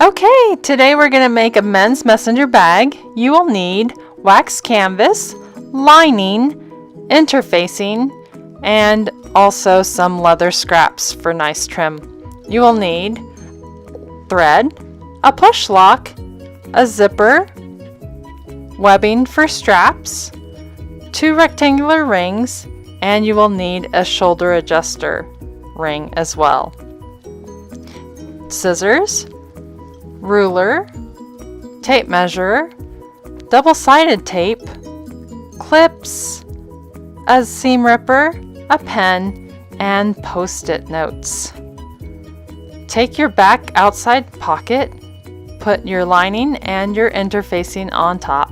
Okay, today we're going to make a men's messenger bag. You will need wax canvas, lining, interfacing, and also some leather scraps for nice trim. You will need thread, a push lock, a zipper, webbing for straps, 2 rectangular rings, and you will need a shoulder adjuster ring as well. Scissors, ruler, tape measure, double-sided tape, clips, a seam ripper, a pen, and post-it notes. Take your back outside pocket, put your lining and your interfacing on top.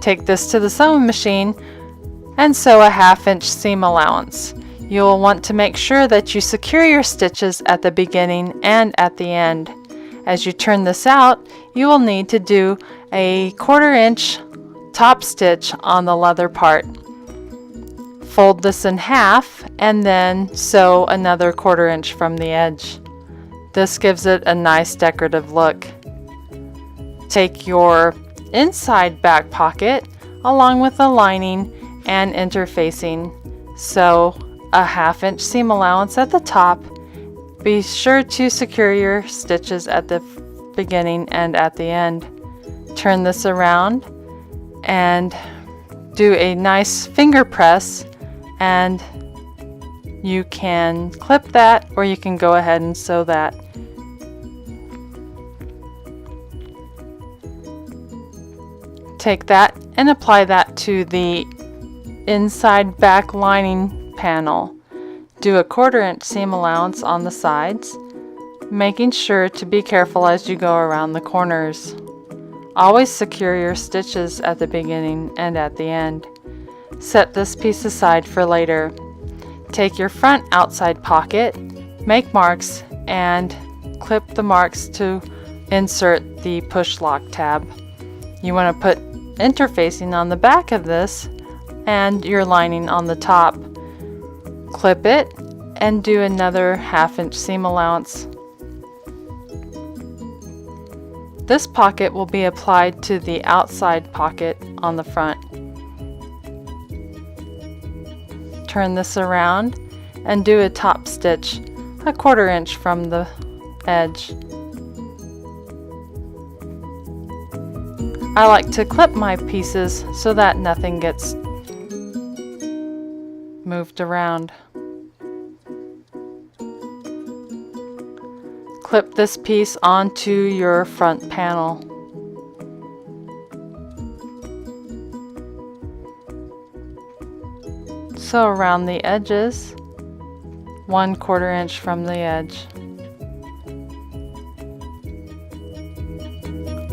Take this to the sewing machine and sew a 1/2 inch seam allowance. You will want to make sure that you secure your stitches at the beginning and at the end. As you turn this out, you will need to do a 1/4 inch top stitch on the leather part. Fold this in half and then sew another 1/4 inch from the edge. This gives it a nice decorative look. Take your inside back pocket along with the lining and interfacing. Sew a 1/2 inch seam allowance at the top. Be sure to secure your stitches at the beginning and at the end. Turn this around and do a nice finger press, and you can clip that or you can go ahead and sew that. Take that and apply that to the inside back lining panel. Do a 1/4 inch seam allowance on the sides, making sure to be careful as you go around the corners. Always secure your stitches at the beginning and at the end. Set this piece aside for later. Take your front outside pocket, make marks, and clip the marks to insert the push lock tab. You want to put interfacing on the back of this and your lining on the top. Clip it and do another 1/2 inch seam allowance. This pocket will be applied to the outside pocket on the front. Turn this around and do a top stitch a 1/4 inch from the edge. I like to clip my pieces so that nothing gets moved around. Clip this piece onto your front panel. Sew around the edges, 1/4 inch from the edge.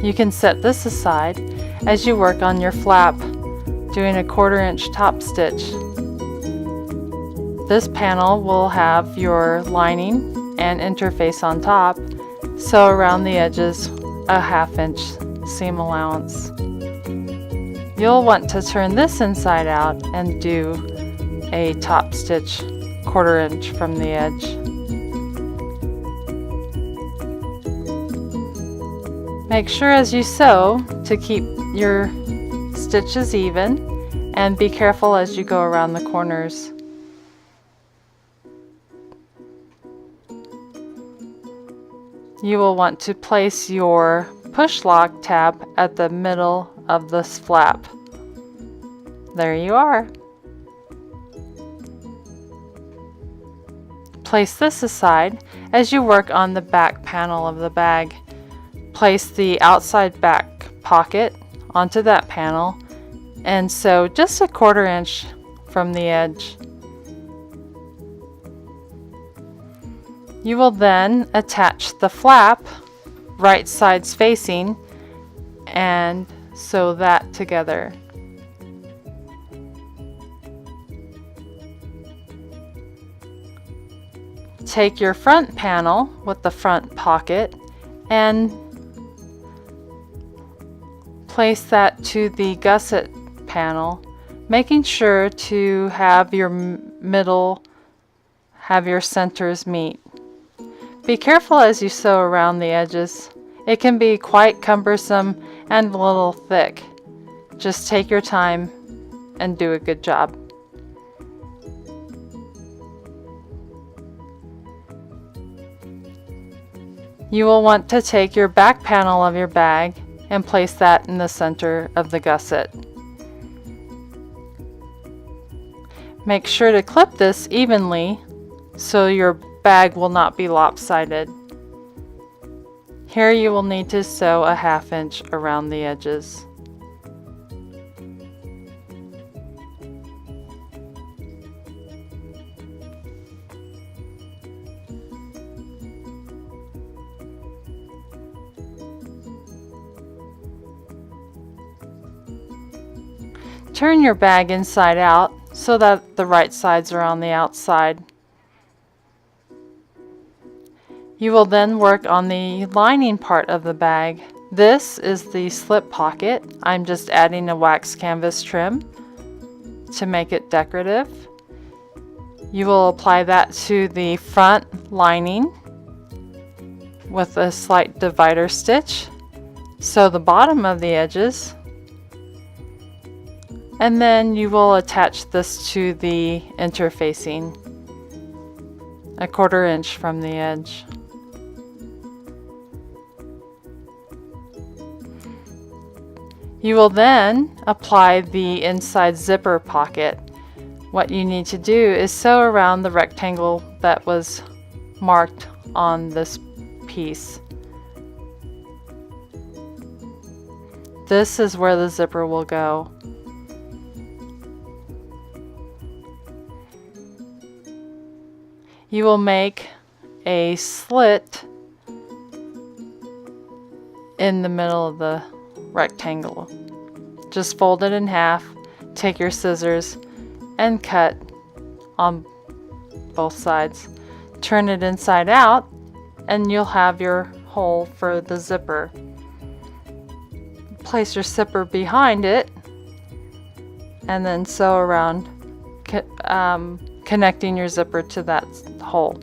You can set this aside as you work on your flap, doing a 1/4 inch top stitch. This panel will have your lining and interface on top. Sew around the edges a 1/2 inch seam allowance. You'll want to turn this inside out and do a top stitch 1/4 inch from the edge. Make sure as you sew to keep your stitches even and be careful as you go around the corners. You will want to place your push lock tab at the middle of this flap. There you are. Place this aside as you work on the back panel of the bag. Place the outside back pocket onto that panel and sew just a 1/4 inch from the edge. You will then attach the flap, right sides facing, and sew that together. Take your front panel with the front pocket and place that to the gusset panel, making sure to have your middle, have your centers meet. Be careful as you sew around the edges. It can be quite cumbersome and a little thick. Just take your time and do a good job. You will want to take your back panel of your bag and place that in the center of the gusset. Make sure to clip this evenly so your bag will not be lopsided. Here you will need to sew a 1/2 inch around the edges. Turn your bag inside out so that the right sides are on the outside. You will then work on the lining part of the bag. This is the slip pocket. I'm just adding a wax canvas trim to make it decorative. You will apply that to the front lining with a slight divider stitch. Sew the bottom of the edges. And then you will attach this to the interfacing, 1/4 inch from the edge. You will then apply the inside zipper pocket. What you need to do is sew around the rectangle that was marked on this piece. This is where the zipper will go. You will make a slit in the middle of the rectangle. Just fold it in half, take your scissors, and cut on both sides. Turn it inside out, and you'll have your hole for the zipper. Place your zipper behind it, and then sew around, connecting your zipper to that hole.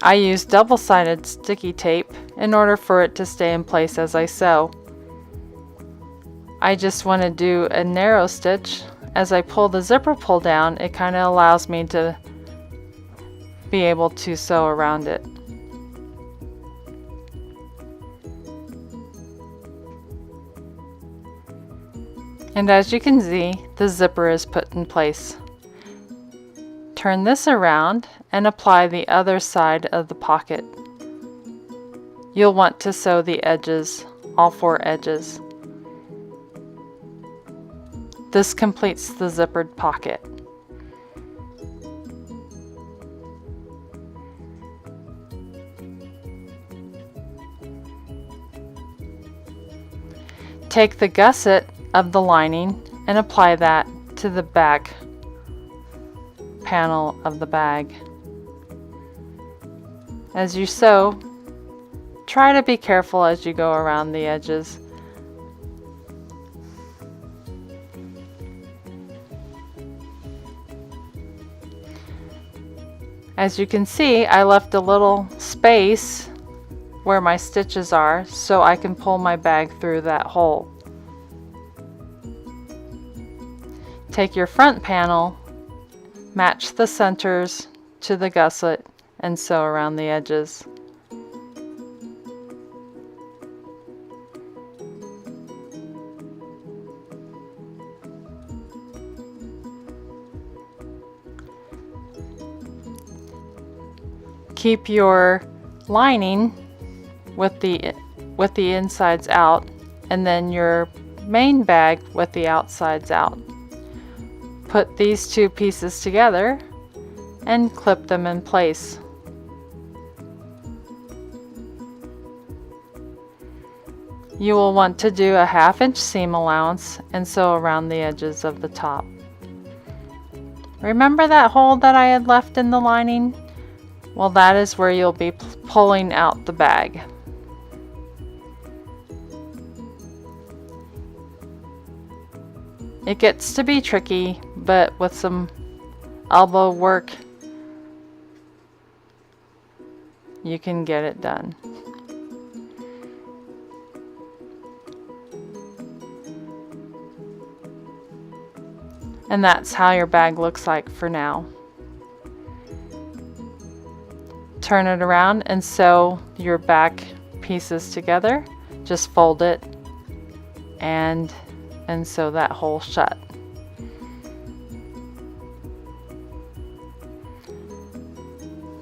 I use double-sided sticky tape in order for it to stay in place as I sew. I just want to do a narrow stitch. As I pull the zipper pull down, it kind of allows me to be able to sew around it. And as you can see, the zipper is put in place. Turn this around and apply the other side of the pocket. You'll want to sew the edges, all 4 edges. This completes the zippered pocket. Take the gusset of the lining and apply that to the back panel of the bag. As you sew, try to be careful as you go around the edges. As you can see, I left a little space where my stitches are so I can pull my bag through that hole. Take your front panel, match the centers to the gusset, and sew around the edges. Keep your lining with the insides out, and then your main bag with the outsides out. Put these 2 pieces together and clip them in place. You will want to do a 1/2 inch seam allowance and sew around the edges of the top. Remember that hole that I had left in the lining? Well, that is where you'll be pulling out the bag. It gets to be tricky, but with some elbow work, you can get it done. And that's how your bag looks like for now. Turn it around and sew your back pieces together. Just fold it and sew that hole shut.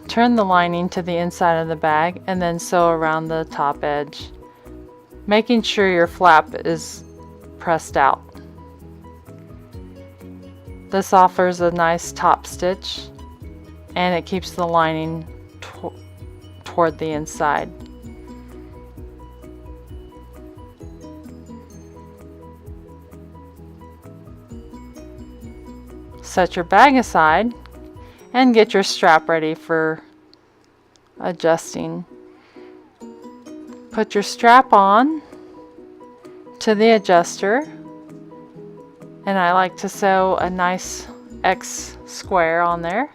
Turn the lining to the inside of the bag and then sew around the top edge, making sure your flap is pressed out. This offers a nice top stitch and it keeps the lining toward the inside. Set your bag aside and get your strap ready for adjusting. Put your strap on to the adjuster, and I like to sew a nice X square on there.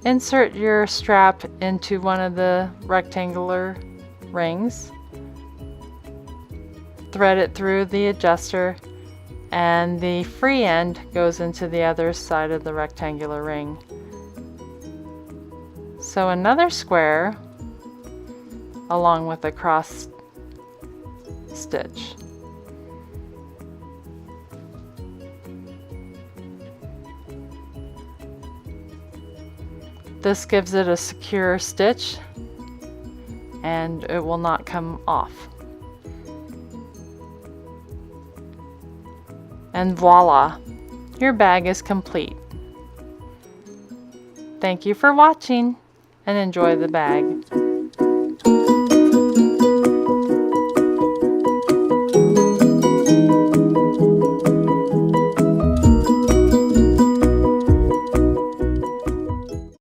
Insert your strap into one of the rectangular rings. Thread it through the adjuster, and the free end goes into the other side of the rectangular ring. Sew another square along with a cross stitch. This gives it a secure stitch and it will not come off. And voila, your bag is complete. Thank you for watching and enjoy the bag.